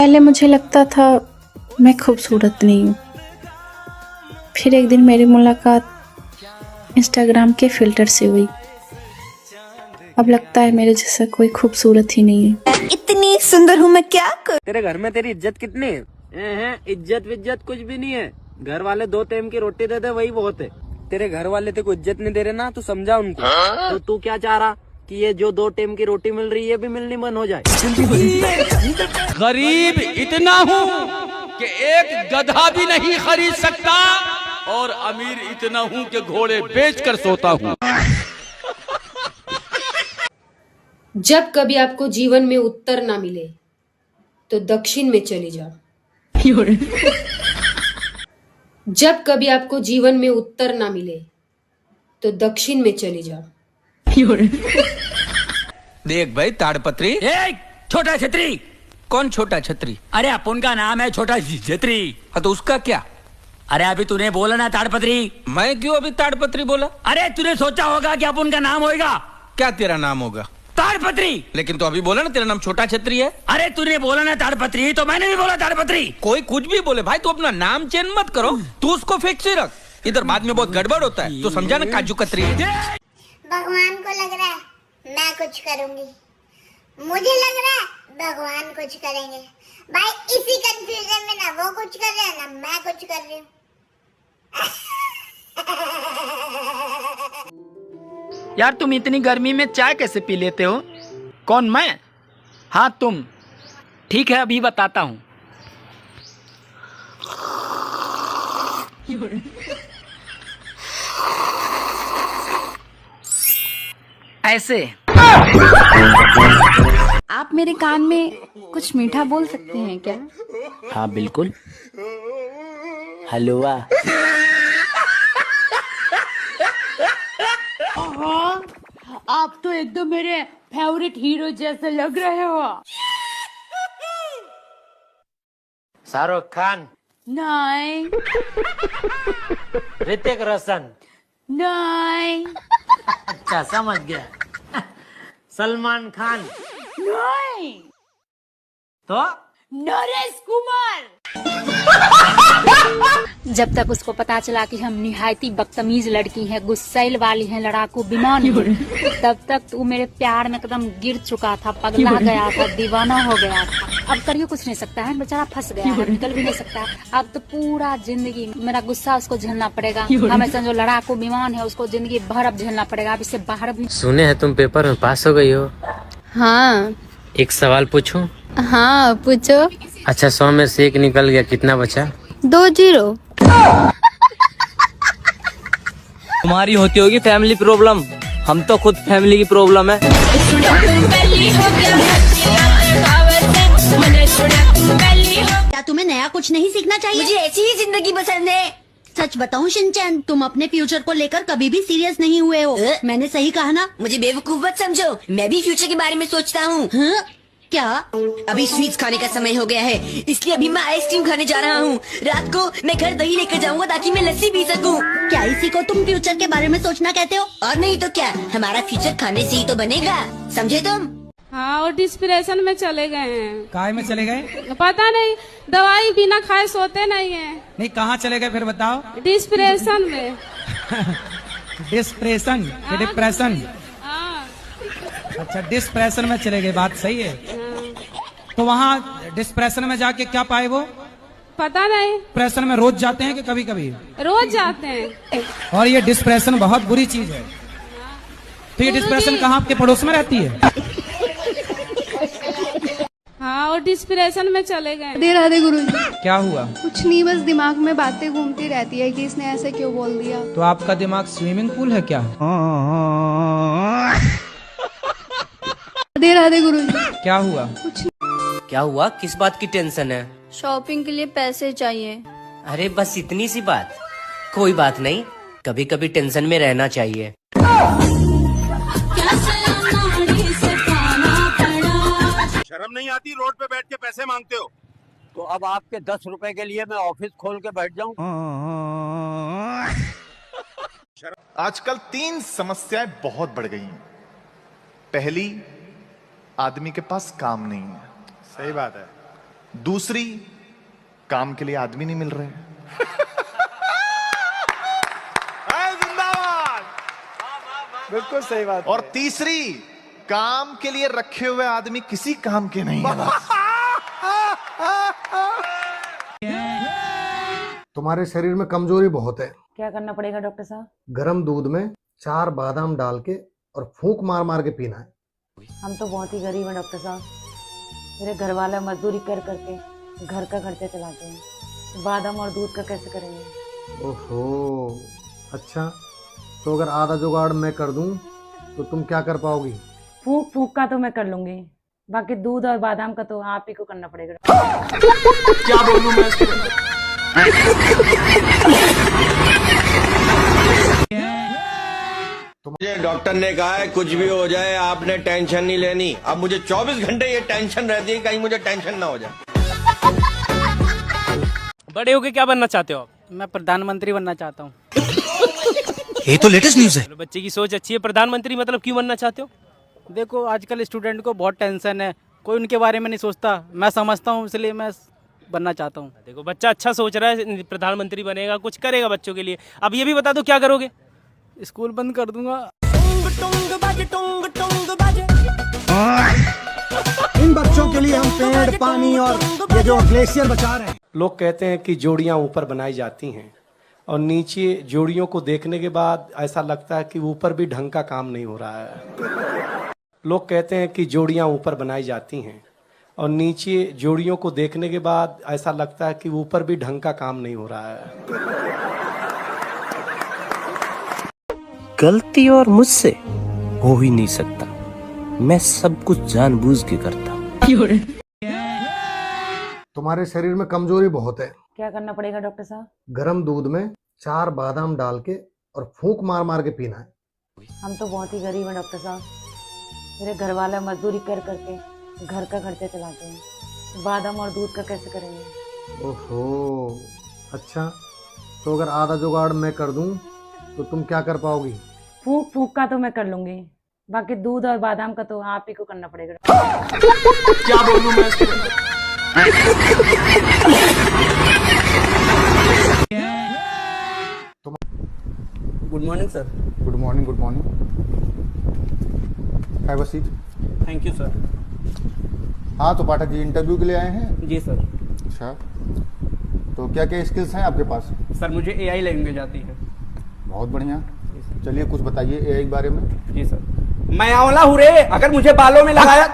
पहले मुझे लगता था मैं खूबसूरत नहीं हूँ, फिर एक दिन मेरी मुलाकात इंस्टाग्राम के फिल्टर से हुई। अब लगता है मेरे जैसा कोई खूबसूरत ही नहीं है। इतनी सुंदर हूँ मैं क्या करूं? तेरे घर में तेरी इज्जत कितनी है? इज्जत विज्जत कुछ भी नहीं है। घर वाले 2 टाइम की रोटी देते वही बहुत है। तेरे घर वाले तेरे को इज्जत नहीं दे रहे ना, तू समझा उनको। तो तू क्या चाह रहा कि ये जो 2 टाइम की रोटी मिल रही है भी मिलनी बंद हो जाए? गरीब इतना हूँ कि एक गधा भी नहीं खरीद सकता, और अमीर इतना हूँ कि घोड़े बेचकर सोता हूँ। जब कभी आपको जीवन में उत्तर ना मिले तो दक्षिण में चले जाओ। जब कभी आपको जीवन में उत्तर ना मिले तो दक्षिण में चले जाओ। देख भाई ताड़पत्री। छोटा छतरी। कौन छोटा छतरी? अरे अपन का नाम है छोटा छतरी। हाँ तो उसका क्या? अरे अभी तूने बोला ना ताड़पत्री। मैं क्यों अभी ताड़पत्री बोला? अरे तूने सोचा होगा कि अपन का नाम होगा। क्या तेरा नाम होगा? ताड़पत्री। लेकिन तो अभी बोला ना तेरा नाम छोटा छतरी है। अरे तूने बोला ना ताड़पत्री तो मैंने भी बोला ताड़पत्री। कोई कुछ भी बोले भाई, तू अपना नाम चेंज मत करो, तू उसको फिक्स ही रख। इधर बाद में बहुत गड़बड़ होता है, तो समझा ना काजू कतरी। भगवान को लग रहा है मैं कुछ करूंगी, मुझे लग रहा है भगवान कुछ करेंगे। भाई इसी कंफ्यूजन में ना वो कुछ कर रहे हैं ना मैं कुछ कर रही हूँ। यार तुम इतनी गर्मी में चाय कैसे पी लेते हो? कौन, मैं? हाँ तुम। ठीक है अभी बताता हूँ। ऐसे। आप मेरे कान में कुछ मीठा बोल सकते हैं क्या? हाँ बिल्कुल। हलवा। आप तो एकदम मेरे फेवरेट हीरो जैसे लग रहे हो। शाहरुख खान, नहीं ऋतिक रोशन। नहीं अच्छा समझ गया। सलमान खान। नहीं तो नरेश कुमार। जब तक उसको पता चला कि हम निहायती बदतमीज लड़की हैं, गुस्सैल वाली हैं, लड़ाकू विमान हैं, तब तक वो मेरे प्यार में एकदम गिर चुका था, पगला गया था, दीवाना हो गया था। अब करिए कुछ नहीं सकता है, बेचारा फंस गया है, निकल भी नहीं सकता। अब तो पूरा जिंदगी मेरा गुस्सा उसको झेलना पड़ेगा। हमेशा जो लड़ाकू विमान है उसको जिंदगी भर अब झेलना पड़ेगा। अब इससे बाहर भी। सुने हैं तुम पेपर में पास हो गई हो? हाँ। एक सवाल पूछूं? हाँ पूछो। अच्छा 100 में से 1 निकल गया, कितना बचा? 2-0। तुम्हारी होती होगी फैमिली प्रॉब्लम, हम तो खुद फैमिली की प्रॉब्लम है। क्या तुम्हें नया कुछ नहीं सीखना चाहिए? मुझे ऐसी ही जिंदगी पसंद है। सच बताऊं शिनचैन, तुम अपने फ्यूचर को लेकर कभी भी सीरियस नहीं हुए हो। मैंने सही कहा ना? मुझे बेवकूफ मत समझो, मैं भी फ्यूचर के बारे में सोचता हूँ। क्या? अभी स्वीट्स खाने का समय हो गया है, इसलिए अभी मैं आइसक्रीम खाने जा रहा हूँ। रात को मैं घर दही लेकर जाऊंगा ताकि मैं लस्सी पी सकूँ। क्या इसी को तुम फ्यूचर के बारे में सोचना कहते हो? और नहीं तो क्या, हमारा फ्यूचर खाने से ही तो बनेगा, समझे तुम? हाँ और डिस्प्रेशन में चले गए हैं। काय में चले गए? पता नहीं, दवाई बिना खाए सोते नहीं है। नहीं कहाँ चले गए फिर बताओ? डिस्प्रेशन में। डिस्प्रेशन या डिप्रेशन? अच्छा डिस्प्रेशन में चले गए, बात सही है। तो वहाँ डिस्प्रेशन में जाके क्या पाए वो? पता नहीं। डिप्रेशन में रोज जाते हैं कि कभी कभी? रोज जाते हैं। और ये डिस्प्रेशन बहुत बुरी चीज है। तो ये डिस्प्रेशन कहाँ आपके पड़ोस में रहती है? हाँ और डिस्प्रेशन में चले गए। राधे राधे गुरुजी। क्या हुआ? कुछ नहीं, बस दिमाग में बातें घूमती रहती है कि इसने ऐसे क्यों बोल दिया। तो आपका दिमाग स्विमिंग पूल है क्या? राधे राधे गुरुजी। क्या हुआ? कुछ। क्या हुआ? किस बात की टेंशन है? शॉपिंग के लिए पैसे चाहिए। अरे बस इतनी सी बात? कोई बात नहीं, कभी कभी टेंशन में रहना चाहिए। शर्म नहीं आती रोड पे बैठ के पैसे मांगते हो? तो अब आपके 10 रुपए के लिए मैं ऑफिस खोल के बैठ जाऊं? आजकल 3 समस्याएं बहुत बढ़ गई हैं। पहली, आदमी के पास काम नहीं है। सही बात है। दूसरी, काम के लिए आदमी नहीं मिल रहे। जिंदाबाद, बिल्कुल सही बात। और तीसरी, काम के लिए रखे हुए आदमी किसी काम के नहीं है। तुम्हारे शरीर में कमजोरी बहुत है। क्या करना पड़ेगा डॉक्टर साहब? गर्म दूध में 4 बादाम डाल के और फूंक मार मार के पीना है। हम तो बहुत ही गरीब हैं डॉक्टर साहब। मेरे घर वाले मजदूरी कर करके घर का खर्चा चलाते हैं, तो बादाम और दूध का कैसे करेंगे? ओहो, अच्छा, तो अगर आधा जुगाड़ मैं कर दूं तो तुम क्या कर पाओगी? फूंक फूंक का तो मैं कर लूंगी, बाकी दूध और बादाम का तो आप ही को करना पड़ेगा। क्या बोलूं मैं इसको? मुझे डॉक्टर ने कहा है कुछ भी हो जाए आपने टेंशन नहीं लेनी। अब मुझे 24 घंटे ये टेंशन रहती है कहीं मुझे टेंशन ना हो जाए। बड़े होके क्या बनना चाहते हो आप? मैं प्रधानमंत्री बनना चाहता हूँ। ये तो लेटेस्ट न्यूज है। बच्चे की सोच अच्छी है। प्रधानमंत्री मतलब क्यों बनना चाहते हो? देखो, आजकल स्टूडेंट को बहुत टेंशन है, कोई उनके बारे में नहीं सोचता। मैं समझता हूँ, इसलिए मैं बनना चाहता हूँ। देखो, बच्चा अच्छा सोच रहा है, प्रधानमंत्री बनेगा, कुछ करेगा बच्चों के लिए। अब ये भी बता दो क्या करोगे? स्कूल बंद कर दूंगा। इन बच्चों के लिए हम पेड़, पानी और ये जो ग्लेशियर बचा रहे हैं। लोग कहते हैं कि जोड़ियां ऊपर बनाई जाती हैं और नीचे जोड़ियों को देखने के बाद ऐसा लगता है कि ऊपर भी ढंग का काम नहीं हो रहा है। लोग कहते हैं कि जोड़ियां ऊपर बनाई जाती हैं और नीचे जोड़ियों को देखने के बाद ऐसा लगता है कि ऊपर भी ढंग का काम नहीं हो रहा है। गलती और मुझसे हो ही नहीं सकता, मैं सब कुछ जानबूझ के करता हूँ। तुम्हारे शरीर में कमजोरी बहुत है। क्या करना पड़ेगा डॉक्टर साहब? गर्म दूध में 4 बादाम डाल के और फूंक मार मार के पीना है। हम तो बहुत ही गरीब हैं डॉक्टर साहब। मेरे घर वाले मजदूरी कर करके घर का खर्चा चलाते हैं, तो बादाम और दूध का कैसे करेंगे? ओहो, अच्छा, तो अगर आधा जुगाड़ मैं कर दूं तो तुम क्या कर पाओगी? फूंक फूंक का तो मैं कर लूंगी, बाकी दूध और बादाम का तो आप ही को करना पड़ेगा। क्या बोलूं मैं इसको? Good morning sir. Good morning, good morning. Have a seat. Thank you sir. हाँ, तो पाठक जी इंटरव्यू के लिए आए हैं? जी सर। अच्छा, तो क्या क्या स्किल्स हैं आपके पास? सर मुझे एआई लैंग्वेज आती है। बहुत बढ़िया, चलिए कुछ बताइए एआई के बारे में। जी सर। मैं आंवला हूँ रे, अगर मुझे बालों में लगाया